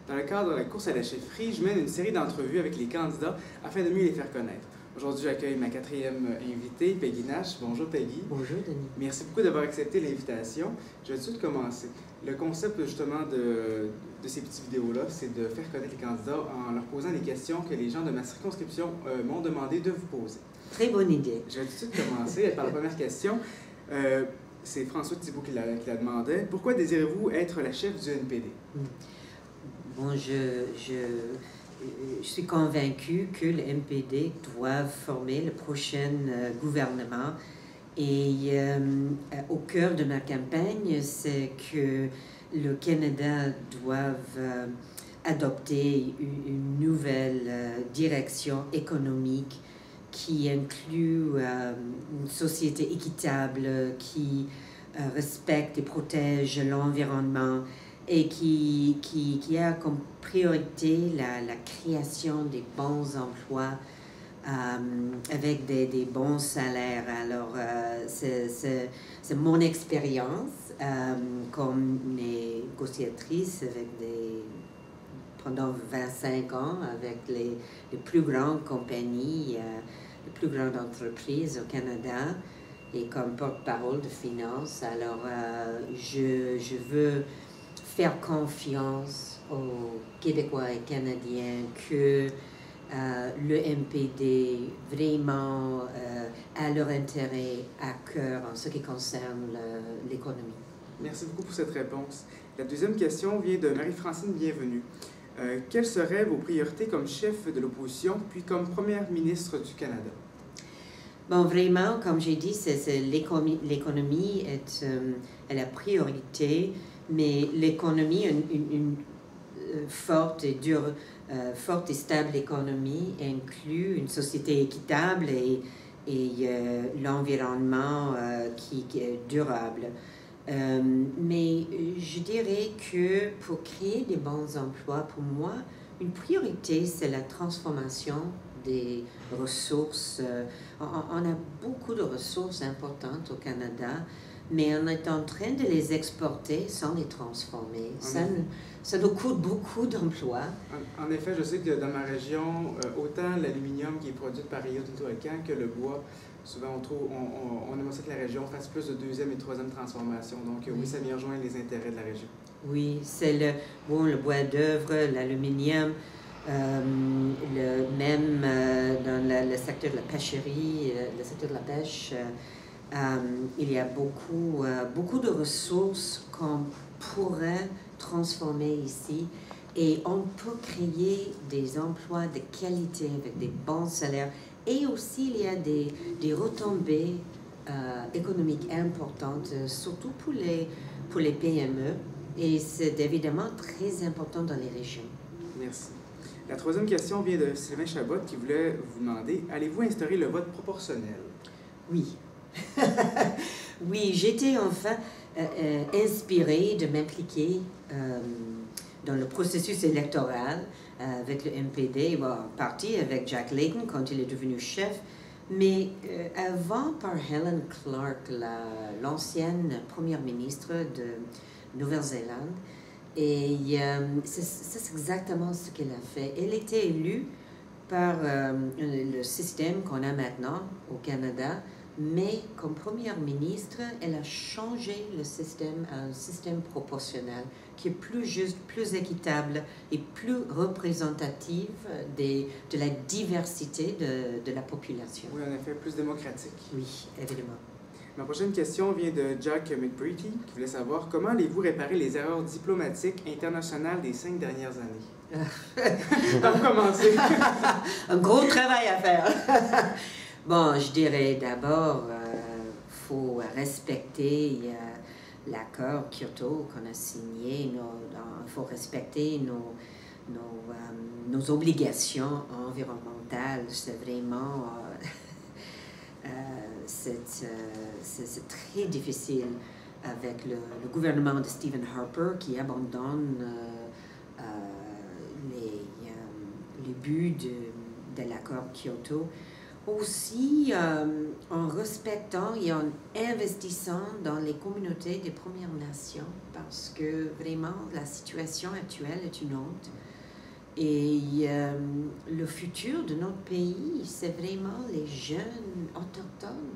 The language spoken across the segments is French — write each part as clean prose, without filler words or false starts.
Dans le cadre de la course à la chefferie, je mène une série d'entrevues avec les candidats afin de mieux les faire connaître. Aujourd'hui, j'accueille ma quatrième invitée, Peggy Nash. Bonjour Peggy. Bonjour Denis. Merci beaucoup d'avoir accepté l'invitation. Je vais tout de suite commencer. Le concept justement de ces petites vidéos-là, c'est de faire connaître les candidats en leur posant des questions que les gens de ma circonscription m'ont demandé de vous poser. Très bonne idée. Je vais tout de suite commencer par la première question. C'est François Thibault qui la demandait. Pourquoi désirez-vous être la chef du NPD? Bon, je suis convaincue que le NPD doit former le prochain gouvernement. Et au cœur de ma campagne, c'est que le Canada doit adopter une nouvelle direction économique qui inclut une société équitable, qui respecte et protège l'environnement et qui a comme priorité la création des bons emplois avec des bons salaires. Alors, c'est mon expérience comme négociatrice pendant 25 ans avec les plus grandes compagnies, les plus grandes entreprises au Canada et comme porte-parole de finances. Alors, je veux faire confiance aux Québécois et Canadiens que le NPD vraiment a leur intérêt à cœur en ce qui concerne l'économie. Merci beaucoup pour cette réponse. La deuxième question vient de Marie-Francine Bienvenue. Quelles seraient vos priorités comme chef de l'opposition, puis comme première ministre du Canada? Bon, vraiment, comme j'ai dit, l'économie est la priorité, mais l'économie, une forte et stable économie inclut une société équitable et l'environnement qui est durable. Mais je dirais que pour créer des bons emplois, pour moi, une priorité, c'est la transformation des ressources. On a beaucoup de ressources importantes au Canada, mais on est en train de les exporter sans les transformer. Ça nous coûte beaucoup d'emplois. En effet, je sais que dans ma région, autant l'aluminium qui est produit par Rio Tinto Alcan que le bois, souvent on aimerait ça que la région fasse plus de deuxième et troisième transformation. Donc oui, ça vient rejoindre les intérêts de la région. Oui, c'est le bois d'œuvre, l'aluminium, même dans le secteur de la pêcherie, le secteur de la pêche, il y a beaucoup de ressources qu'on pourrait transformer ici et on peut créer des emplois de qualité avec des bons salaires et aussi il y a des retombées économiques importantes, surtout pour les PME et c'est évidemment très important dans les régions. Merci. La troisième question vient de Sylvain Chabot qui voulait vous demander, allez-vous instaurer le vote proportionnel? Oui. Oui, j'étais enfin inspirée de m'impliquer dans le processus électoral avec le NPD, en partie avec Jack Layton quand il est devenu chef, mais avant par Helen Clark, l'ancienne première ministre de Nouvelle-Zélande. Et c'est exactement ce qu'elle a fait. Elle était élue par le système qu'on a maintenant au Canada, mais comme première ministre, elle a changé le système à un système proportionnel qui est plus juste, plus équitable et plus représentatif de la diversité de la population. Oui, en effet, plus démocratique. Oui, évidemment. Ma prochaine question vient de Jack McBreety qui voulait savoir comment allez-vous réparer les erreurs diplomatiques internationales des 5 dernières années? Pour commencer. Un gros travail à faire. Bon, je dirais d'abord, faut respecter l'accord Kyoto qu'on a signé. Il faut respecter nos obligations environnementales. C'est vraiment... c'est très difficile avec le gouvernement de Stephen Harper qui abandonne les buts de l'accord Kyoto. Aussi, en respectant et en investissant dans les communautés des Premières Nations, parce que vraiment, la situation actuelle est une honte. Et le futur de notre pays, c'est vraiment les jeunes autochtones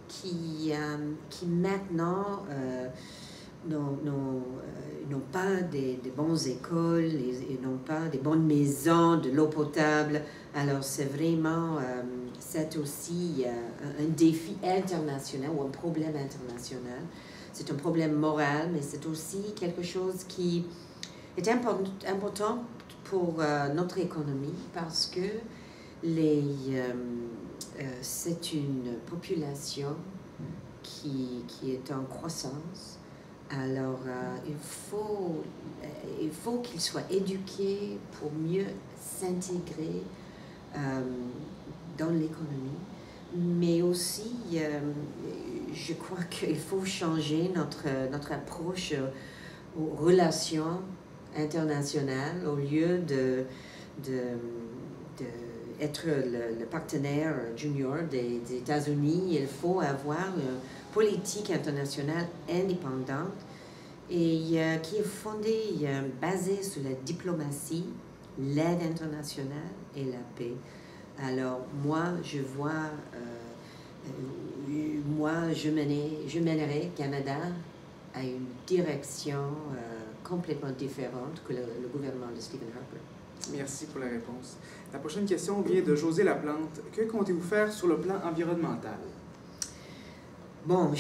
qui maintenant n'ont pas des bonnes écoles, ils n'ont pas des bonnes maisons, de l'eau potable. Alors c'est vraiment, c'est aussi un défi international ou un problème international. C'est un problème moral, mais c'est aussi quelque chose qui est important pour notre économie parce que c'est une population qui est en croissance. Alors, il faut qu'ils soient éduqués pour mieux s'intégrer dans l'économie. Mais aussi, je crois qu'il faut changer notre approche aux relations internationales au lieu être le partenaire junior des États-Unis. Il faut avoir une politique internationale indépendante et qui est fondée, basée sur la diplomatie, l'aide internationale et la paix. Alors, moi, je vois, je mènerai Canada à une direction complètement différente que le gouvernement de Stephen Harper. Merci pour la réponse. La prochaine question vient de José Laplante. Que comptez-vous faire sur le plan environnemental? Bon,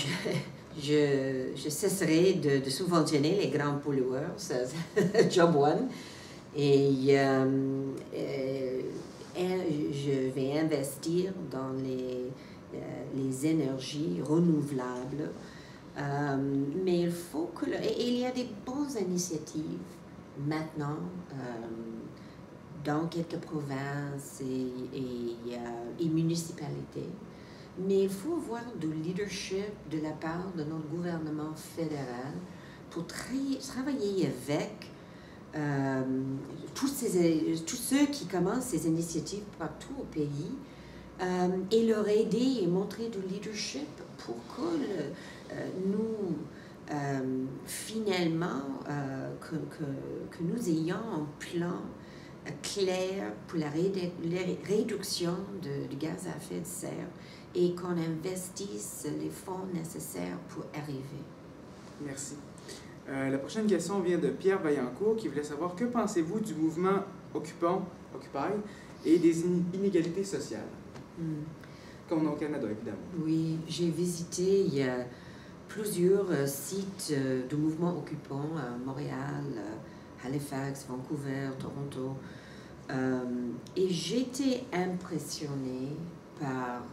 je cesserai de subventionner les grands pollueurs, job one, et je vais investir dans les énergies renouvelables. Mais il faut que... il y a des bonnes initiatives maintenant dans quelques provinces et municipalités. Mais il faut avoir du leadership de la part de notre gouvernement fédéral pour travailler avec tous ceux qui commencent ces initiatives partout au pays et leur aider et montrer du leadership pour que nous, finalement, que nous ayons un plan clair pour la réduction du gaz à effet de serre et qu'on investisse les fonds nécessaires pour arriver. Merci. La prochaine question vient de Pierre Vaillancourt qui voulait savoir que pensez-vous du mouvement Occupy et des inégalités sociales? Comme au Canada, évidemment. Oui, j'ai visité il y a plusieurs sites du mouvement occupant à Montréal, Halifax, Vancouver, Toronto. Et j'étais impressionnée par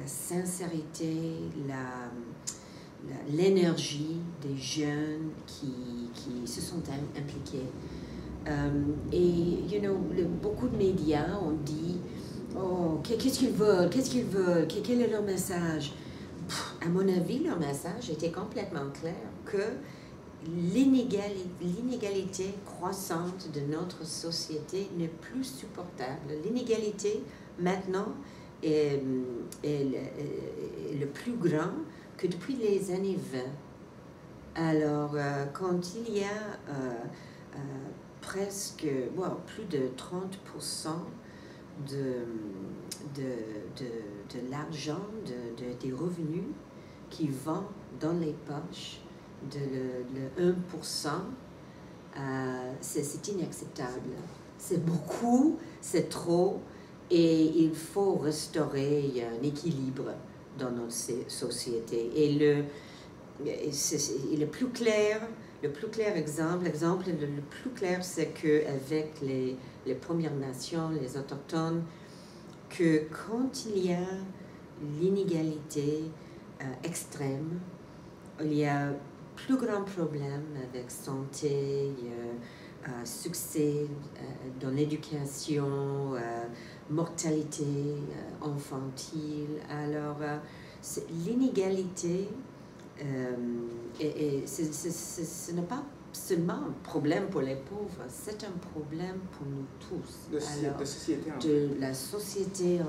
la sincérité, l'énergie des jeunes qui se sont impliqués. Et, beaucoup de médias ont dit « Oh, qu'est-ce qu'ils veulent? Quel est leur message? » À mon avis, leur message était complètement clair que l'inégalité croissante de notre société n'est plus supportable. L'inégalité, maintenant, est le plus grand que depuis les années 20. Alors, quand il y a plus de 30% de l'argent, des revenus qui vont dans les poches de le 1%, c'est inacceptable. C'est beaucoup, c'est trop, et il faut restaurer un équilibre dans notre société. Et le plus clair exemple, le plus clair, c'est qu'avec les Premières Nations, les Autochtones, que quand il y a l'inégalité extrême, il y a plus grand problème avec santé, succès dans l'éducation, mortalité infantile. Alors, l'inégalité, ce n'est pas seulement un problème pour les pauvres, c'est un problème pour nous tous. De société en de la société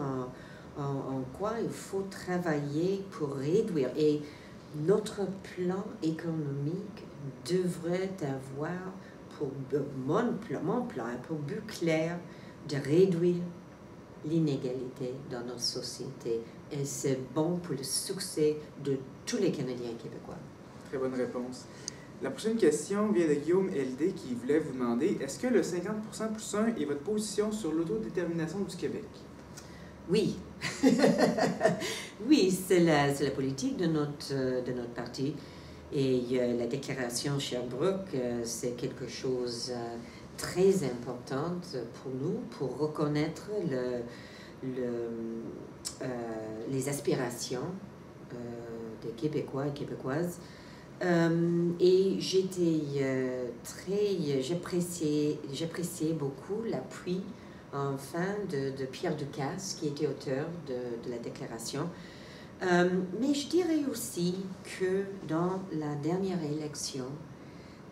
en quoi il faut travailler pour réduire. Et notre plan économique devrait avoir pour mon plan a pour but clair de réduire l'inégalité dans notre société. Et c'est bon pour le succès de tous les Canadiens et Québécois. Très bonne réponse. La prochaine question vient de Guillaume LD qui voulait vous demander, est-ce que le 50% plus 1 est votre position sur l'autodétermination du Québec? Oui. Oui, c'est la politique de notre parti. Et la déclaration Sherbrooke, c'est quelque chose très important pour nous, pour reconnaître les aspirations des Québécois et Québécoises. Et j'appréciais beaucoup l'appui enfin de Pierre Ducasse, qui était auteur de la déclaration. Mais je dirais aussi que dans la dernière élection,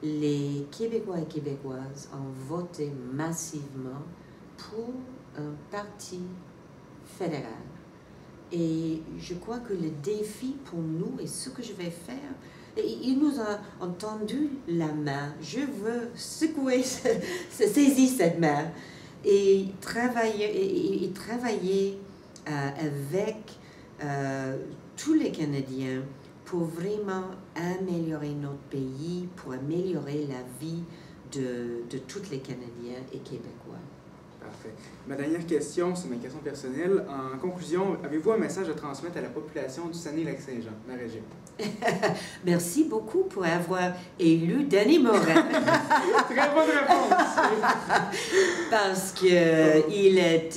les Québécois et Québécoises ont voté massivement pour un parti fédéral. Et je crois que le défi pour nous, et ce que je vais faire, il nous a entendu la main. Je veux secouer, saisir cette main et travailler avec tous les Canadiens pour vraiment améliorer notre pays, pour améliorer la vie de tous les Canadiens et Québécois. Parfait. Ma dernière question, c'est ma question personnelle. En conclusion, avez-vous un message à transmettre à la population du Saguenay-Lac-Saint-Jean, ma région? Merci beaucoup pour avoir élu Danny Morin. Très bonne réponse! Parce qu'il est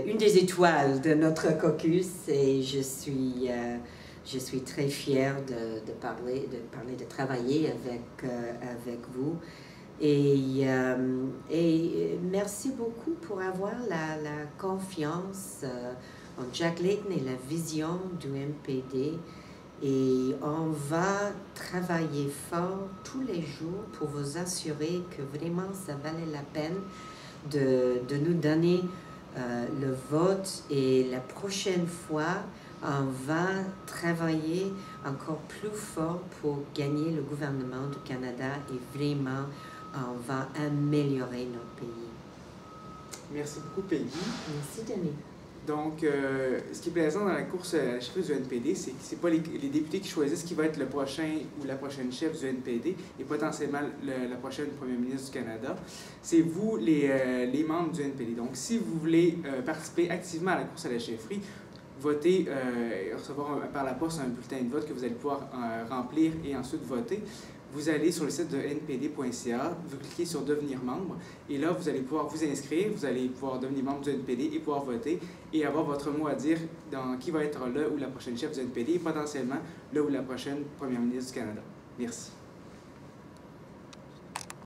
une des étoiles de notre caucus et je suis très fière de travailler avec vous. Et merci beaucoup pour avoir la confiance en Jack Layton et la vision du MPD. Et on va travailler fort tous les jours pour vous assurer que vraiment ça valait la peine de nous donner le vote. Et la prochaine fois, on va travailler encore plus fort pour gagner le gouvernement du Canada et vraiment on va améliorer notre pays. Merci beaucoup, Peggy. Merci, Denis. Donc, ce qui est plaisant dans la course à la chefferie du NPD, c'est que ce n'est pas les députés qui choisissent qui va être le prochain ou la prochaine chef du NPD et potentiellement la prochaine première ministre du Canada. C'est vous, les membres du NPD. Donc, si vous voulez participer activement à la course à la chefferie, voter, recevoir par la poste un bulletin de vote que vous allez pouvoir remplir et ensuite voter. Vous allez sur le site de npd.ca, vous cliquez sur « Devenir membre » et là, vous allez pouvoir vous inscrire, vous allez pouvoir devenir membre du NPD et pouvoir voter et avoir votre mot à dire dans qui va être le ou la prochaine chef du NPD et potentiellement le ou la prochaine première ministre du Canada. Merci.